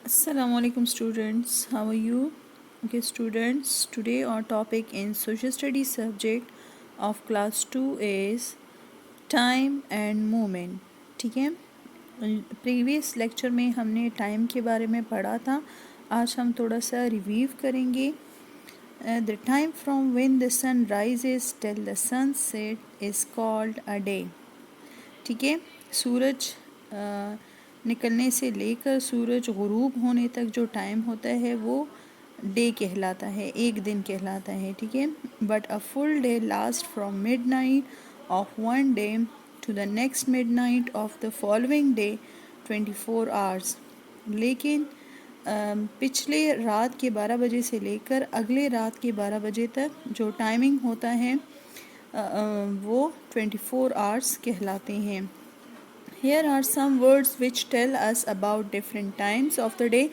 Assalamualaikum students, how are you? Okay students, today our topic in social studies subject of class 2 is time and movement. ठीक है, previous lecture में हमने time के बारे में पढ़ा था. आज हम थोड़ा सा रिव्यू करेंगे. The time from when the sun rises till the sunset is called a day. ठीक है, सूरज निकलने से लेकर सूरज गुरूब होने तक जो टाइम होता है वो डे कहलाता है, एक दिन कहलाता है. ठीक है, but a full day last from midnight of one day to the next midnight of the following day 24 hours. लेकिन पिछले रात के 12 बजे से लेकर अगले रात के 12 बजे तक जो टाइमिंग होता है वो 24 आवर्स कहलाते हैं. Here are some words which tell us about different times of the day.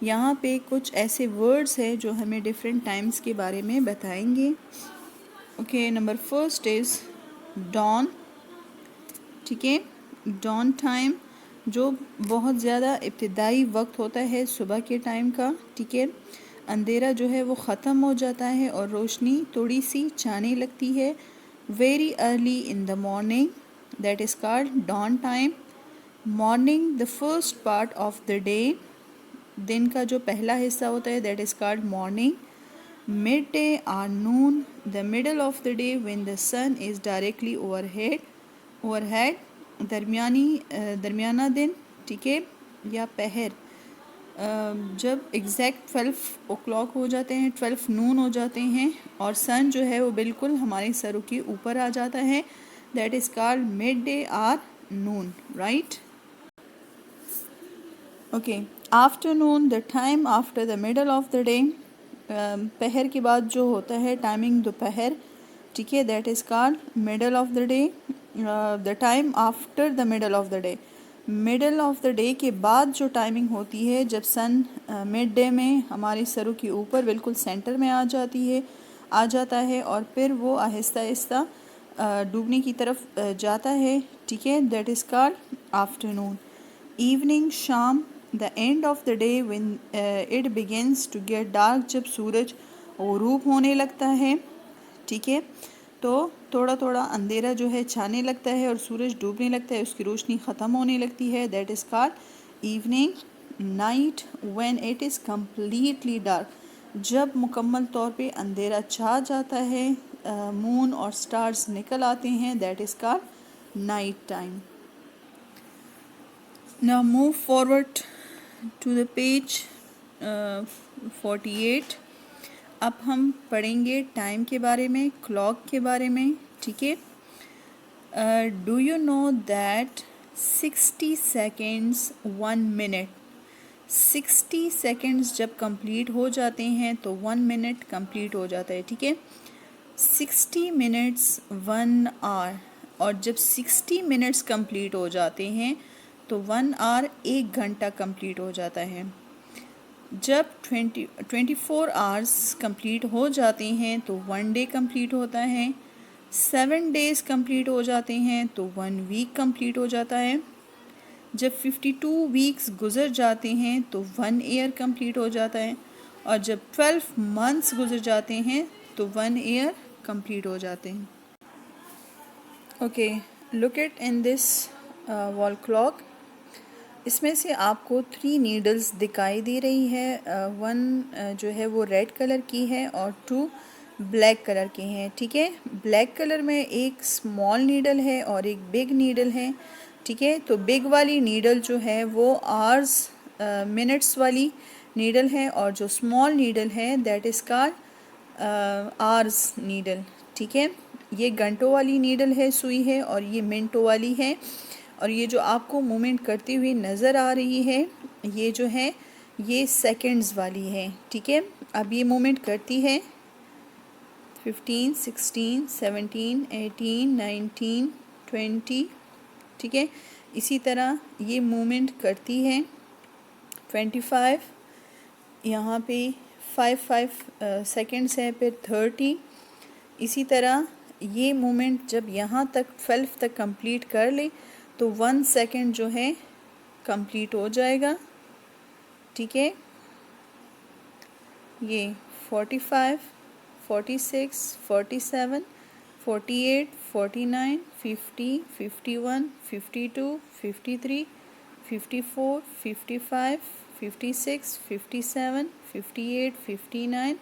यहाँ पे कुछ ऐसे words हैं जो हमें different times के बारे में बताएंगे. Okay, number first is dawn. ठीक है, dawn time जो बहुत ज़्यादा इब्तिदाई वक्त होता है सुबह के टाइम का. ठीक है, अंधेरा जो है वो ख़त्म हो जाता है और रोशनी थोड़ी सी छाने लगती है. Very early in the morning, that is called dawn time. Morning, the first part of the day, दिन का जो पहला हिस्सा होता है that is called morning. Midday or noon, the middle of the day when the sun is directly overhead. दरमियाना दिन. ठीक है, या पहर जब एग्जैक्ट 12 o'clock हो जाते हैं, 12 नून हो जाते हैं और सन जो है वो बिल्कुल हमारे सरों के ऊपर आ जाता है, that is called midday or noon. Right. Okay, afternoon, the time after the middle of the day. पहर के बाद जो होता है टाइमिंग दोपहर. ठीक है, that is called middle of the day. The time after the middle of the day, middle of the day के बाद जो टाइमिंग होती है जब सन मिड डे में हमारे सरों के ऊपर बिल्कुल सेंटर में आ जाता है और फिर वो आहिस्ता आहिस्ता डूबने की तरफ जाता है. ठीक है, that is called afternoon. Evening, शाम, the end of the day when it begins to get dark, जब सूरज गुरूब होने लगता है. ठीक है, तो थोड़ा थोड़ा अंधेरा जो है छाने लगता है और सूरज डूबने लगता है, उसकी रोशनी ख़त्म होने लगती है. That is called evening. Night, when it is completely dark, जब मुकम्मल तौर पे अंधेरा छा जाता है, मून और स्टार्स निकल आते हैं, that is called night time. Now move forward to the page 48. अब हम पढ़ेंगे टाइम के बारे में, क्लॉक के बारे में. ठीक है, do you know that 60 seconds 1 minute, 60 seconds जब कंप्लीट हो जाते हैं तो 1 मिनट कंप्लीट हो जाता है. ठीक है, 60 मिनट्स 1 आवर, और जब 60 मिनट्स कंप्लीट हो जाते हैं तो 1 आवर 1 घंटा कंप्लीट हो जाता है. जब 24 आवर्स कंप्लीट हो जाते हैं तो 1 डे कंप्लीट होता है. 7 डेज़ कंप्लीट हो जाते हैं तो 1 वीक कंप्लीट हो जाता है. जब 52 वीक्स गुज़र जाते हैं तो 1 ईयर कंप्लीट हो जाता है. और जब 12 मंथ्स गुज़र जाते हैं तो 1 ईयर कंप्लीट हो जाते हैं. Okay, look at in this wall clock. इसमें से आपको 3 नीडल्स दिखाई दे रही है. 1 जो है वो रेड कलर की है और 2 ब्लैक कलर के हैं. ठीक है, ब्लैक कलर में एक स्मॉल नीडल है और एक बिग नीडल है. ठीक है, तो बिग वाली नीडल जो है वो आवर्स मिनट्स वाली नीडल है और जो स्मॉल नीडल है that is called hours needle. ठीक है, ये घंटों वाली नीडल है, सुई है, और ये मिनटों वाली है. और ये जो आपको मूवमेंट करती हुई नज़र आ रही है ये जो है ये सेकंड्स वाली है. ठीक है, अब ये मूवमेंट करती है 15, 16, 17, 18, 19, 20. ठीक है, इसी तरह ये मूवमेंट करती है 25, यहाँ पे 5 सेकंड्स है, फिर 30. इसी तरह ये मूवमेंट जब यहाँ तक 12 तक कंप्लीट कर ले तो 1 सेकंड जो है कंप्लीट हो जाएगा. ठीक है, ये 45, 46, 47, 48, 49, 50, 51, 52, 53, 54, 55, 56, 57, 58, 59,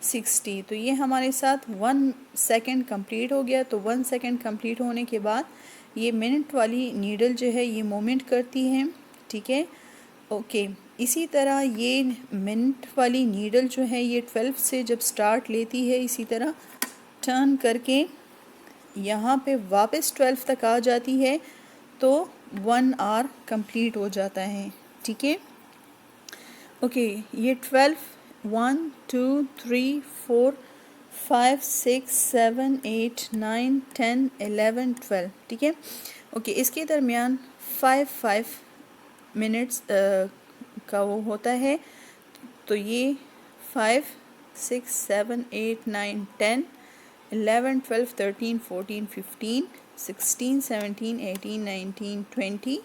60। तो ये हमारे साथ 1 सेकेंड कंप्लीट हो गया। तो 1 सेकेंड कंप्लीट होने के बाद ये मिनट वाली नीडल जो है ये मूवमेंट करती है, ठीक है। ओके, इसी तरह ये मिनट वाली नीडल जो है ये 12 से जब स्टार्ट लेती है, इसी तरह टर्न करके यहाँ पे वापस 12 तक आ जाती है, तो 1 आवर कंप्लीट हो जाता है, ठीक है। ओके, ये 12, 1, 2, 3, 4, 5, 6, 7, 8, 9, 10, 11, 12, ठीक है। ओके, इसके दरमियान 5 मिनट्स का वो होता है। तो ये 5, 6, 7, 8, 9, 10, 11, 12, 13, 14, 15, 16, 17, 18, 19, 20,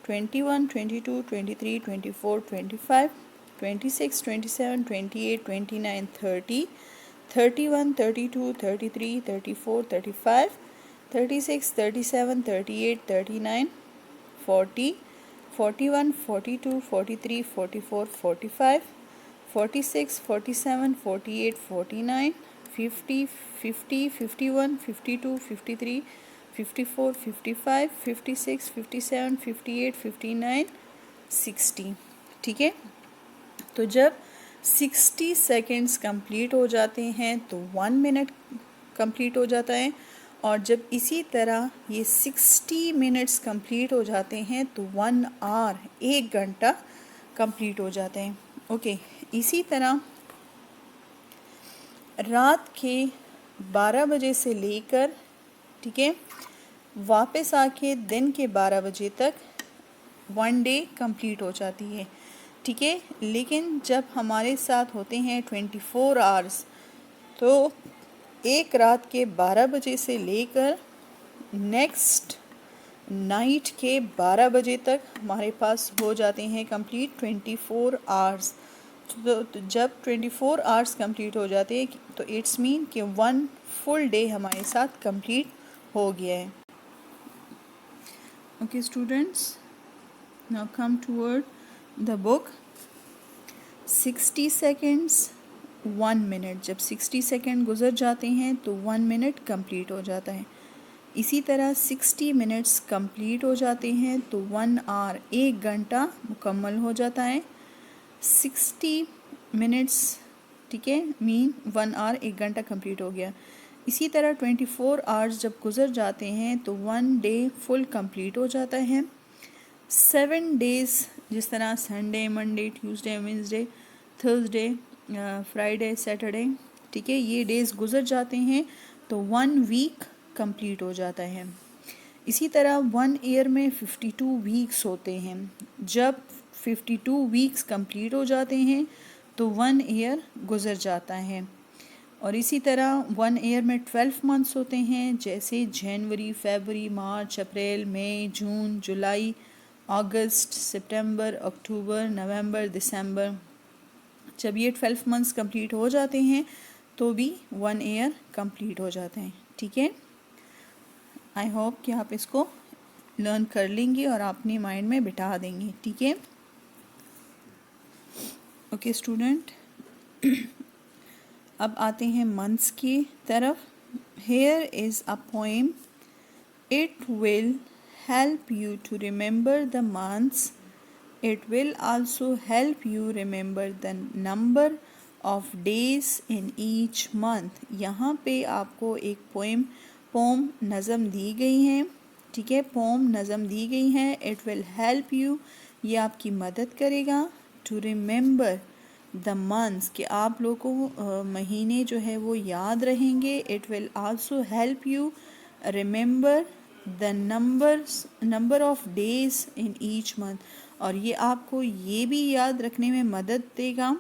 21, 22, 23, 24, 25, 26, 27, 28, 29, 30, 31, 32, 33, 34, 35, 36, 37, 38, 39, 40, 41, 42, 43, 44, 45, 46, 47, 48, 49, 50, 50, 51, 52, 53, 54, 55, 56, 57, 58, 59, 60, ठीक है। तो जब 60 सेकेंड्स कंप्लीट हो जाते हैं तो 1 मिनट कंप्लीट हो जाता है, और जब इसी तरह ये 60 मिनट्स कंप्लीट हो जाते हैं तो 1 आवर 1 घंटा कंप्लीट हो जाते हैं। ओके, इसी तरह रात के 12 बजे से लेकर, ठीक है, वापस आके दिन के 12 बजे तक 1 डे कंप्लीट हो जाती है, ठीक है। लेकिन जब हमारे साथ होते हैं 24 आवर्स, तो एक रात के 12 बजे से लेकर नेक्स्ट नाइट के 12 बजे तक हमारे पास हो जाते हैं कंप्लीट 24 आवर्स। तो जब 24 आवर्स कंप्लीट हो जाते हैं तो इट्स मीन कि 1 फुल डे हमारे साथ कंप्लीट हो गया है। Okay students, now come toward the book. 60 seconds 1 minute, जब 60 सेकेंड गुजर जाते हैं तो 1 मिनट कंप्लीट हो जाता है। इसी तरह 60 मिनट्स कंप्लीट हो जाते हैं तो 1 आवर 1 घंटा मुकम्मल हो जाता है। 60 मिनट्स, ठीक है, मीन 1 आवर 1 घंटा कंप्लीट हो गया। इसी तरह 24 आवर्स जब गुजर जाते हैं तो 1 डे फुल कंप्लीट हो जाता है। 7 डेज़, जिस तरह Sunday, Monday, Tuesday, Wednesday, Thursday, Friday, Saturday, ठीक है, ये डेज़ गुजर जाते हैं तो 1 वीक कंप्लीट हो जाता है। इसी तरह 1 ईयर में 52 वीक्स होते हैं। जब 52 वीक्स कंप्लीट हो जाते हैं तो 1 ईयर गुजर जाता है। और इसी तरह 1 ईयर में 12 मंथ्स होते हैं, जैसे जनवरी, फरवरी, मार्च, अप्रैल, मई, जून, जुलाई, अगस्त, सितंबर, अक्टूबर, नवंबर, दिसंबर। जब ये 12 मंथ्स कंप्लीट हो जाते हैं तो भी 1 ईयर कंप्लीट हो जाते हैं, ठीक है। आई होप कि आप इसको लर्न कर लेंगे और अपने माइंड में बिठा देंगे, ठीक है। ओके स्टूडेंट, अब आते हैं मंथ्स की तरफ। Here is a poem, it will help you to remember the months. It will also help you remember the number of days in each month. यहाँ पे आपको एक पोम नज़म दी गई है, ठीक है, पोम नज़म दी गई है। It will help you, ये आपकी मदद करेगा, to remember the months, कि आप लोगों को महीने जो है वो याद रहेंगे। It will also help you remember the number of days in each month, और ये आपको ये भी याद रखने में मदद देगा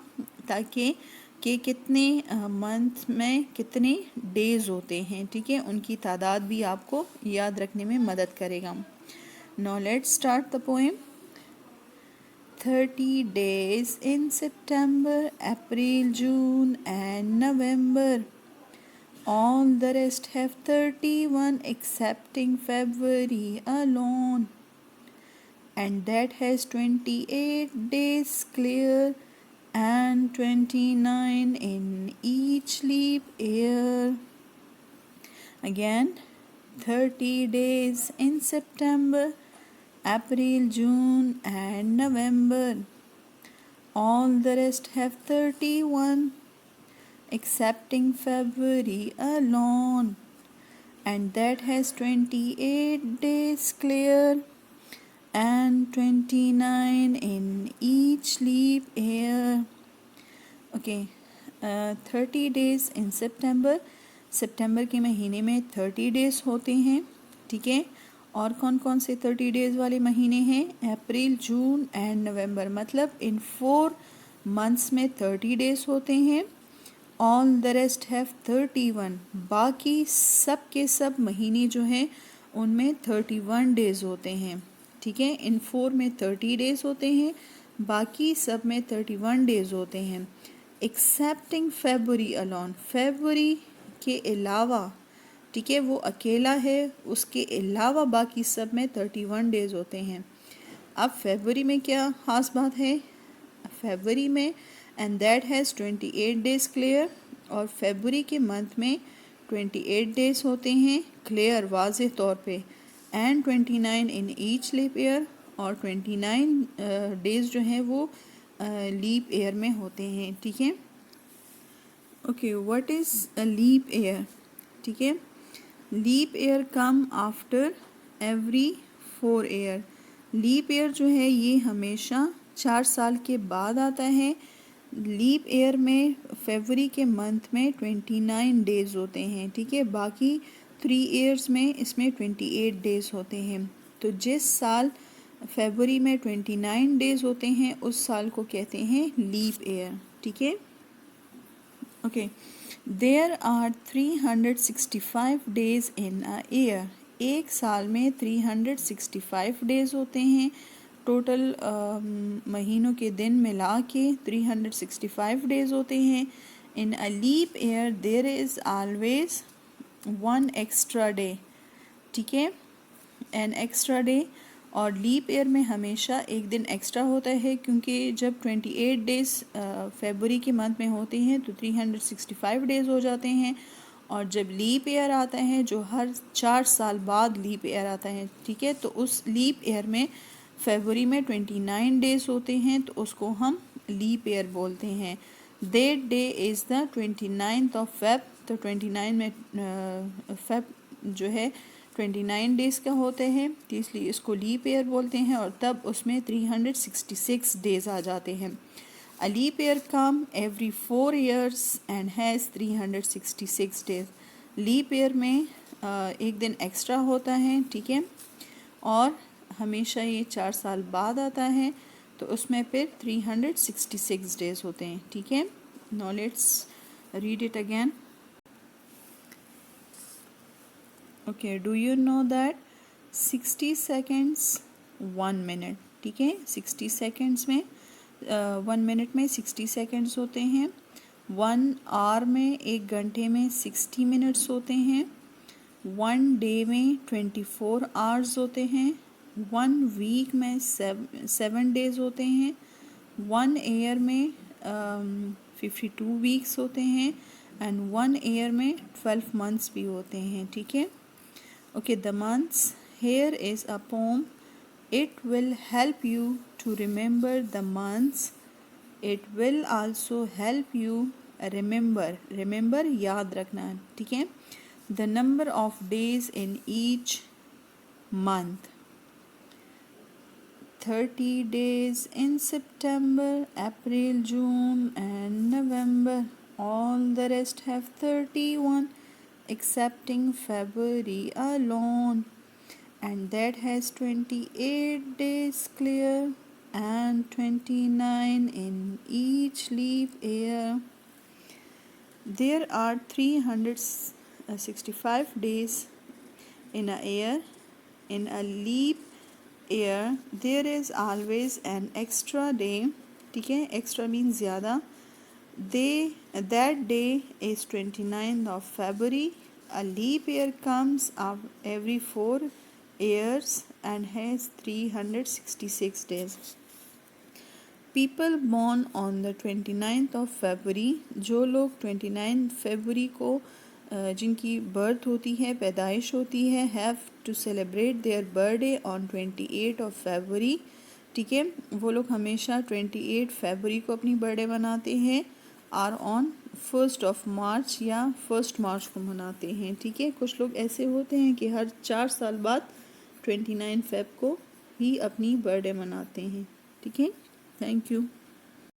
ताकि कि कितने मंथ में कितने डेज़ होते हैं, ठीक है, उनकी तादाद भी आपको याद रखने में मदद करेगा। Now let's start the poem. 30 days in September, April, June and November. All the rest have 31 excepting February alone. And that has 28 days clear and 29 in each leap year. Again, 30 days in September, April, June and November. All the rest have 31 excepting February alone, and that has 28 days clear and 29 in each leap year. Okay, 30 days in September. सितंबर के महीने में 30 days होते हैं, ठीक है। और कौन कौन से 30 डेज़ वाले महीने हैं? अप्रैल, जून एंड नवंबर। मतलब इन 4 मंथ्स में 30 डेज़ होते हैं। All the rest have 31। बाकी सब के सब महीने जो हैं उनमें 31 डेज़ होते हैं, ठीक है। इन 4 में 30 डेज़ होते हैं, बाकी सब में 31 डेज़ होते हैं, एक्सेप्टिंग फेब्रुअरी अलोन। फेब्रुअरी के अलावा, ठीक है, वो अकेला है, उसके अलावा बाकी सब में 31 डेज़ होते हैं। अब फेब्रुअरी में क्या ख़ास बात है? फेब्रुअरी में and that has 28 days clear, और फेब्रुअरी के मंथ में 28 डेज़ होते हैं क्लियर वाज़ेह तौर पे, and 29 in each leap year, और 29 डेज़ जो हैं वो लीप ईयर में होते हैं, ठीक है। Okay, what is a leap year? ठीक है, leap year come after every 4 year. Leap year जो है ये हमेशा 4 साल के बाद आता है। लीप ईयर में फरवरी के मंथ में 29 डेज़ होते हैं, ठीक है। बाकी 3 ईयर्स में इसमें 28 डेज़ होते हैं। तो जिस साल फरवरी में 29 डेज़ होते हैं उस साल को कहते हैं लीप ईयर, ठीक है। Okay, there are 365 days in a year. एक साल में 365 डेज़ होते हैं। टोटल महीनों के दिन मिला के 365 डेज़ होते हैं। In a leap year there is always 1 extra day, ठीक है, एन एक्स्ट्रा डे। और लीप ईयर में हमेशा एक दिन एक्स्ट्रा होता है, क्योंकि जब 28 डेज़ फरवरी के मंथ में होते हैं तो 365 डेज़ हो जाते हैं। और जब लीप ईयर आता है, जो हर 4 साल बाद लीप ईयर आता है, ठीक है, तो उस लीप ईयर में फरवरी में 29 डेज़ होते हैं, तो उसको हम लीप ईयर बोलते हैं। That day is the 29th of Feb. तो 29 में फेब जो है 29 डेज़ का होते हैं, तो इसलिए इसको लीप ईयर बोलते हैं। और तब उसमें 366 डेज़ आ जाते हैं। A leap year come every 4 years and has 366 days. Leap year में एक दिन एक्स्ट्रा होता है, ठीक है, और हमेशा ये 4 साल बाद आता है, तो उसमें फिर 366 डेज़ होते हैं, ठीक है। Now let's read it again. Okay, do you know that 60 seconds 1 minute, ठीक है। 60 सेकेंड्स में 1 मिनट में 60 सेकेंड्स होते हैं। 1 आवर में, 1 घंटे में 60 मिनट्स होते हैं। 1 डे में 24 आवर्स होते हैं। 1 वीक में 7 डेज़ होते हैं। 1 ईयर में 52 वीक्स होते हैं। एंड 1 ईयर में 12 मंथ्स भी होते हैं, ठीक है। Okay, the months. Here is a poem. It will help you to remember the months. It will also help you remember याद रखना, ठीक है, the number of days in each month. 30 days in September, April, June and November. All the rest have 31 excepting February alone, and that has 28 days clear and 29 in each leap year. There are 365 days in a year. In a leap year there is always an extra day, ठीक है, extra mean ज़्यादा. That day is 29th of February. A leap year comes up every 4 years and has 366 days. People born on the 29th of February, जो लोग 29 फरवरी को जिनकी birth होती है, पैदाइश होती है, have to celebrate their birthday on 28 of फरवरी, ठीक है, वो लोग हमेशा 28 फरवरी को अपनी बर्थडे मनाते हैं. आर ऑन 1 मार्च या 1 मार्च को मनाते हैं, ठीक है. कुछ लोग ऐसे होते हैं कि हर 4 साल बाद 29 फेब को ही अपनी बर्थडे मनाते हैं, ठीक है. Thank you.